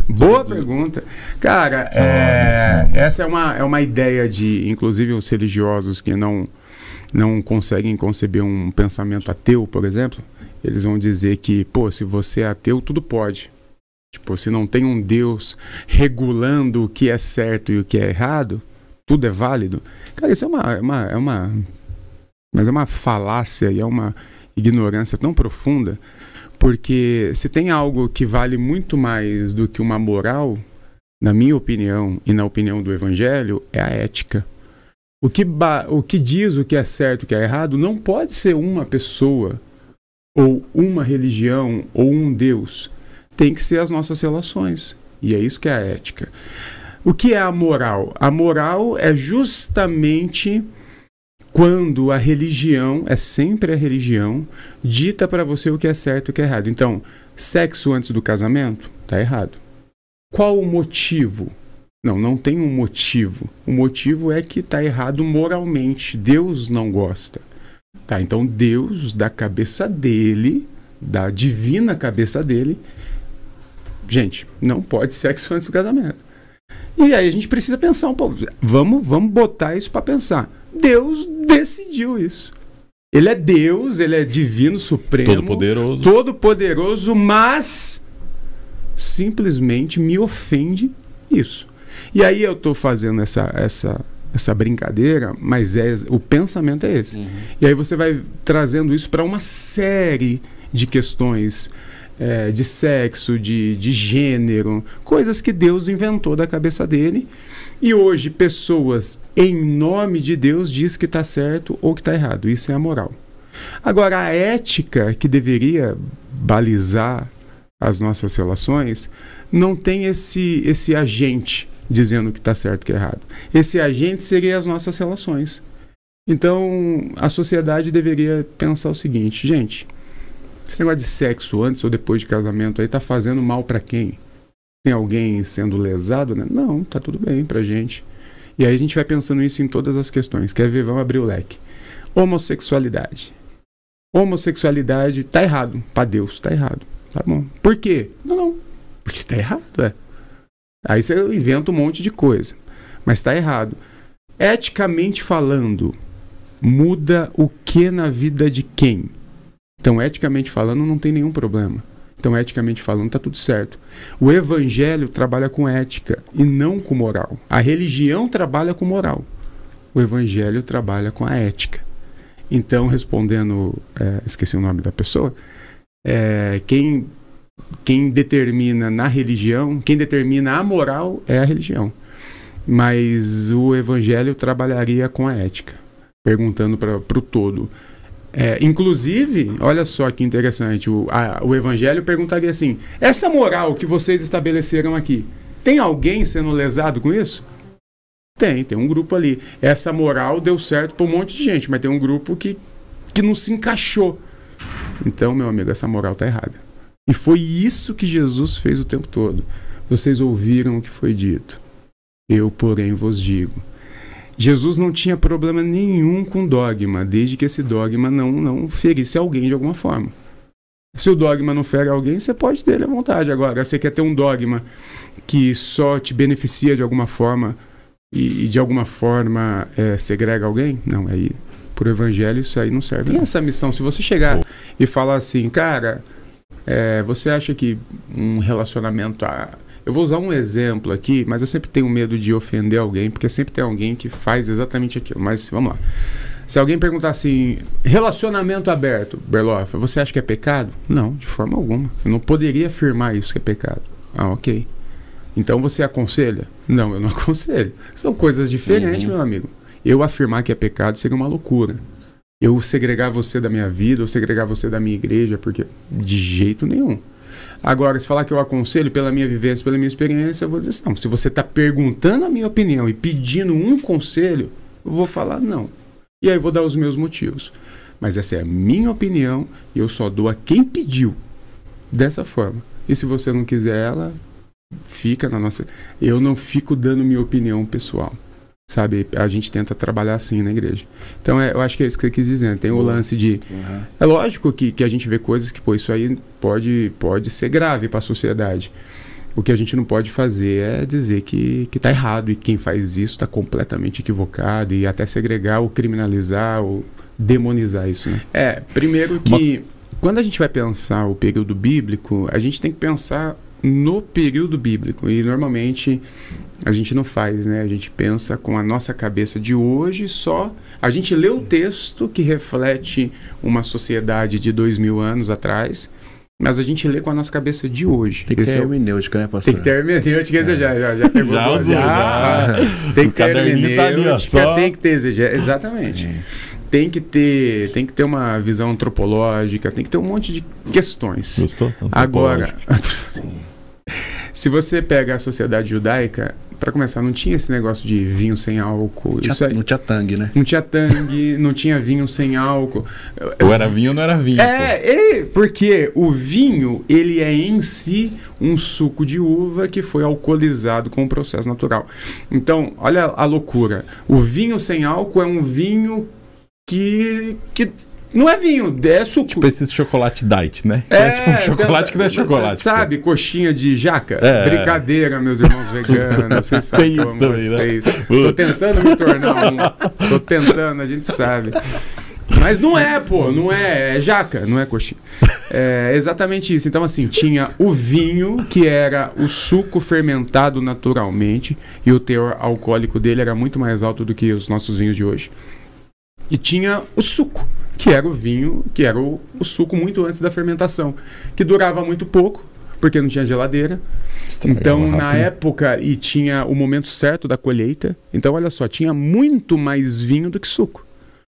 Boa pergunta. Cara, essa é uma ideia de, inclusive, os religiosos que não conseguem conceber um pensamento ateu, por exemplo, eles vão dizer que, pô, se você é ateu, tudo pode. Tipo, se não tem um Deus regulando o que é certo e o que é errado, tudo é válido. Cara, isso mas é uma falácia e é uma ignorância tão profunda, porque se tem algo que vale muito mais do que uma moral, na minha opinião e na opinião do Evangelho, é a ética. O que diz o que é certo e o que é errado não pode ser uma pessoa, ou uma religião, ou um Deus. Tem que ser as nossas relações. E é isso que é a ética. O que é a moral? A moral é justamente quando a religião, é sempre a religião, dita para você o que é certo e o que é errado. Então, sexo antes do casamento? Tá errado. Qual o motivo? Não tem um motivo. O motivo é que tá errado moralmente. Deus não gosta. Tá, então Deus, da cabeça dele, da divina cabeça dele, gente, não pode sexo antes do casamento. E aí a gente precisa pensar um pouco. Vamos botar isso para pensar. Deus decidiu isso. Ele é Deus, ele é divino, supremo, todo-poderoso, mas simplesmente me ofende isso. E aí eu estou fazendo essa brincadeira, mas o pensamento é esse. Uhum. E aí você vai trazendo isso para uma série de questões de sexo, de gênero, coisas que Deus inventou da cabeça dele. E hoje pessoas, em nome de Deus, diz que está certo ou que está errado. Isso é a moral. Agora, a ética que deveria balizar as nossas relações não tem esse agente dizendo que está certo e que é errado. Esse agente seria as nossas relações. Então, a sociedade deveria pensar o seguinte, gente, esse negócio de sexo antes ou depois de casamento aí tá fazendo mal para quem? Tem alguém sendo lesado, né? Não, tá tudo bem pra gente. E aí a gente vai pensando isso em todas as questões. Quer ver? Vamos abrir o leque. Homossexualidade. Homossexualidade tá errado. Pra Deus, tá errado. Tá bom. Por quê? Não. Porque tá errado, Aí você inventa um monte de coisa. Mas tá errado. Eticamente falando, muda o que na vida de quem? Então, eticamente falando, não tem nenhum problema. Então, eticamente falando, está tudo certo. O Evangelho trabalha com ética e não com moral. A religião trabalha com moral. O Evangelho trabalha com a ética. Então, respondendo, esqueci o nome da pessoa, quem determina na religião, quem determina a moral é a religião. Mas o Evangelho trabalharia com a ética, perguntando para o todo. Inclusive, olha só que interessante, o Evangelho perguntaria assim, essa moral que vocês estabeleceram aqui, tem alguém sendo lesado com isso? Tem um grupo ali. Essa moral deu certo para um monte de gente, mas tem um grupo que não se encaixou. Então, meu amigo, essa moral está errada. E foi isso que Jesus fez o tempo todo. Vocês ouviram o que foi dito. Eu, porém, vos digo. Jesus não tinha problema nenhum com dogma, desde que esse dogma não ferisse alguém de alguma forma. Se o dogma não fere alguém, você pode ter ele à vontade. Agora, você quer ter um dogma que só te beneficia de alguma forma e de alguma forma segrega alguém? Não, aí, por evangelho, isso aí não serve. Tem essa missão. Se você chegar e falar assim, cara, você acha que um relacionamento... Eu vou usar um exemplo aqui, mas eu sempre tenho medo de ofender alguém, porque sempre tem alguém que faz exatamente aquilo. Mas vamos lá. Se alguém perguntar assim, relacionamento aberto, Berloff, você acha que é pecado? Não, de forma alguma. Eu não poderia afirmar isso que é pecado. Ah, ok. Então você aconselha? Não, eu não aconselho. São coisas diferentes, meu amigo. Eu afirmar que é pecado seria uma loucura. Eu segregar você da minha vida, ou segregar você da minha igreja, porque de jeito nenhum. Agora, se falar que eu aconselho pela minha vivência, pela minha experiência, eu vou dizer assim, não. Se você está perguntando a minha opinião e pedindo um conselho, eu vou falar não. E aí eu vou dar os meus motivos. Mas essa é a minha opinião e eu só dou a quem pediu dessa forma. E se você não quiser ela, fica na nossa... Eu não fico dando minha opinião pessoal. Sabe? A gente tenta trabalhar assim na igreja. Então, eu acho que é isso que você quis dizer. Tem o lance de... É lógico que a gente vê coisas que, pô, isso aí pode ser grave para a sociedade. O que a gente não pode fazer é dizer que está errado, e quem faz isso está completamente equivocado, e até segregar ou criminalizar ou demonizar isso, né? Primeiro que quando a gente vai pensar o período bíblico, a gente tem que pensar no período bíblico, e normalmente a gente não faz, né? A gente pensa com a nossa cabeça de hoje só. A gente lê o texto que reflete uma sociedade de 2000 anos atrás, mas a gente lê com a nossa cabeça de hoje. Tem que ter hermenêutica, né, pastor? Tem que ter hermenêutica, você já pegou. Tem que ter hermenêutica, tem que ter exegese. Exatamente. Tem que ter uma visão antropológica, tem que ter um monte de questões. Gostou? Agora, se você pega a sociedade judaica, para começar, não tinha esse negócio de vinho sem álcool. Não tinha tangue, né? Não tinha tangue, não tinha vinho sem álcool. Ou era vinho ou não era vinho. Porque o vinho, ele é em si um suco de uva que foi alcoolizado com um processo natural. Então, olha a loucura. O vinho sem álcool é um vinho que não é vinho, é suco. Tipo esse chocolate diet, né? É tipo um chocolate que não é chocolate. Sabe, coxinha de jaca? Brincadeira, meus irmãos veganos. Vocês sabem isso também, vocês. Né? Tô tentando me tornar um. Tô tentando, a gente sabe. Mas não é, pô, não é jaca, não é coxinha. É exatamente isso. Então, assim, tinha o vinho, que era o suco fermentado naturalmente, e o teor alcoólico dele era muito mais alto do que os nossos vinhos de hoje. E tinha o suco, que era o vinho, que era o suco muito antes da fermentação, que durava muito pouco, porque não tinha geladeira. Então, na época, e tinha o momento certo da colheita. Então, olha só, tinha muito mais vinho do que suco.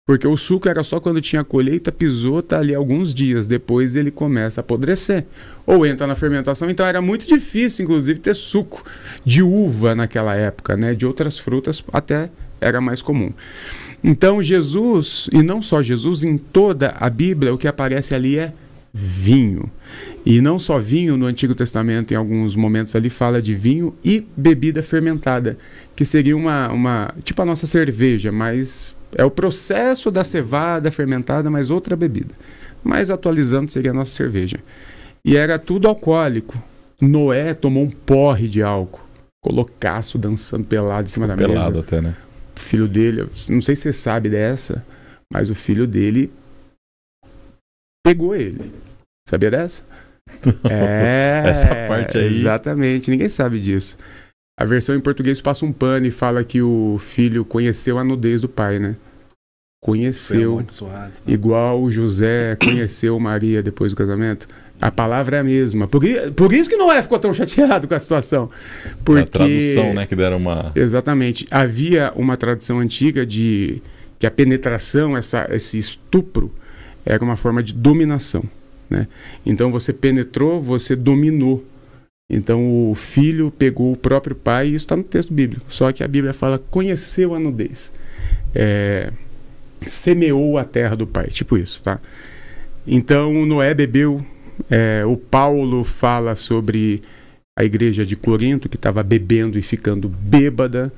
Porque o suco era só quando tinha a colheita, pisou, tá ali alguns dias. Depois ele começa a apodrecer. Ou entra na fermentação. Então, era muito difícil, inclusive, ter suco de uva naquela época, né? De outras frutas até era mais comum. Então, Jesus, e não só Jesus, em toda a Bíblia, o que aparece ali é vinho. E não só vinho, no Antigo Testamento, em alguns momentos ali, fala de vinho e bebida fermentada, que seria uma tipo a nossa cerveja, mas é o processo da cevada fermentada, mas outra bebida. Mas atualizando, seria a nossa cerveja. E era tudo alcoólico. Noé tomou um porre de álcool, colocaço dançando pelado em cima da mesa. Pelado até, né? O filho dele, não sei se você sabe dessa, mas o filho dele pegou ele. Sabia dessa? Essa parte aí. Exatamente, ninguém sabe disso. A versão em português passa um pano e fala que o filho conheceu a nudez do pai, né? Conheceu, igual o José conheceu Maria depois do casamento. A palavra é a mesma. Por isso que Noé ficou tão chateado com a situação. Porque, a tradução, né, que deram uma... Exatamente. Havia uma tradição antiga de que a penetração, esse estupro, era uma forma de dominação, né? Então você penetrou, você dominou. Então o filho pegou o próprio pai, e isso está no texto bíblico. Só que a Bíblia fala, conheceu a nudez. Semeou a terra do pai. Tipo isso, tá? Então Noé bebeu. O Paulo fala sobre a igreja de Corinto, que estava bebendo e ficando bêbada.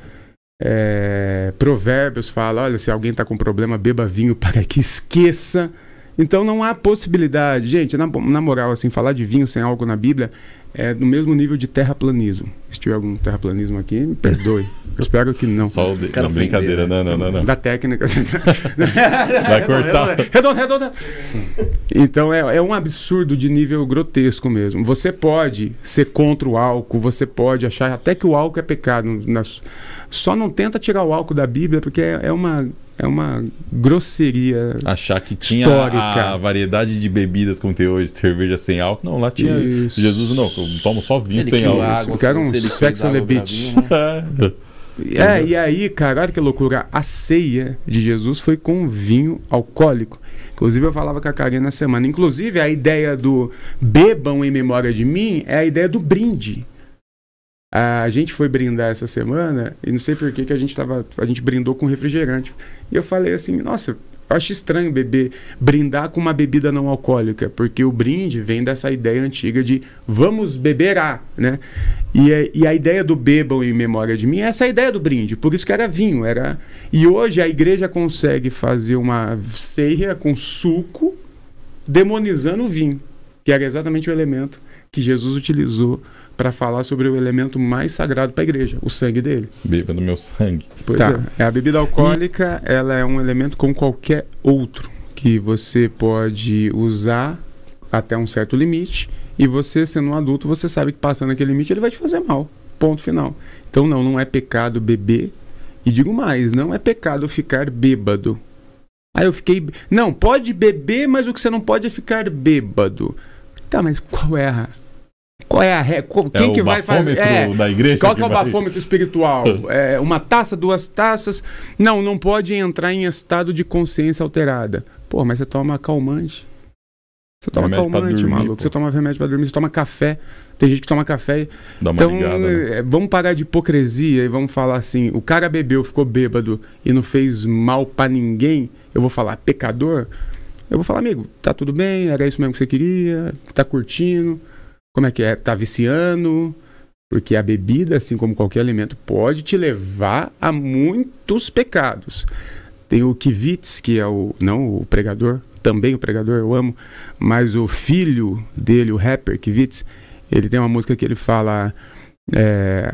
Provérbios fala, olha, se alguém está com problema, beba vinho para que esqueça. Então não há possibilidade. Gente, na moral, assim, falar de vinho sem álcool na Bíblia é no mesmo nível de terraplanismo. Se tiver algum terraplanismo aqui, me perdoe. Eu espero que não. Só não, brincadeira, não. Da técnica. Vai cortar. Redonda. Então é um absurdo de nível grotesco mesmo. Você pode ser contra o álcool, você pode achar até que o álcool é pecado. Só não tenta tirar o álcool da Bíblia, porque é uma grosseria. Achar que tinha histórica. A variedade de bebidas como tem hoje, cerveja sem álcool. Não, lá tinha. Isso. Jesus não, eu tomo só vinho sem álcool. Eu quero um sex on the beach. E aí, cara, olha que loucura. A ceia de Jesus foi com vinho alcoólico. Inclusive, eu falava com a Karina na semana. Inclusive, a ideia do bebam em memória de mim é a ideia do brinde. A gente foi brindar essa semana e não sei por que a gente brindou com refrigerante. E eu falei assim, nossa, eu acho estranho brindar com uma bebida não alcoólica, porque o brinde vem dessa ideia antiga de vamos beberá, né? E a ideia do bebam em memória de mim é essa ideia do brinde, por isso que era vinho. E hoje a igreja consegue fazer uma ceia com suco demonizando o vinho, que era exatamente o elemento que Jesus utilizou para falar sobre o elemento mais sagrado para a igreja, o sangue dele. Beba do meu sangue. Pois é. A bebida alcoólica, ela é um elemento como qualquer outro, que você pode usar até um certo limite, e você, sendo um adulto, você sabe que passando aquele limite, ele vai te fazer mal. Ponto final. Então, não é pecado beber. E digo mais, não é pecado ficar bêbado. Aí eu fiquei... Não, pode beber, mas o que você não pode é ficar bêbado. Tá, mas qual é a regra? Quem que vai fazer? Da igreja? Qual que é o bafômetro espiritual? Uma taça, 2 taças? Não pode entrar em estado de consciência alterada. Pô, mas você toma calmante. Você toma calmante, maluco. Você toma remédio pra dormir, você toma café. Tem gente que toma café. Dá uma ligada, né? Vamos parar de hipocrisia e vamos falar assim, o cara bebeu, ficou bêbado e não fez mal pra ninguém. Eu vou falar pecador? Eu vou falar, amigo, tá tudo bem, era isso mesmo que você queria, tá curtindo, como é que é? Tá viciando? Porque a bebida, assim como qualquer alimento, pode te levar a muitos pecados. Tem o Kivitz, que é não o pregador, também o pregador, eu amo, mas o filho dele, o rapper Kivitz, ele tem uma música que ele fala,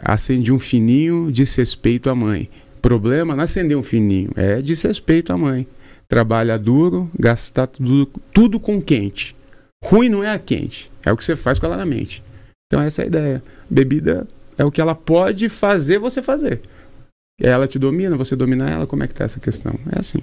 acende um fininho, desrespeito à mãe. Problema não acender um fininho, é desrespeito à mãe. Trabalha duro, gastar tudo com quente. Ruim não é a quente, é o que você faz com ela na mente. Então essa é a ideia. Bebida é o que ela pode fazer você fazer. Ela te domina, você domina ela, como é que tá essa questão? É assim.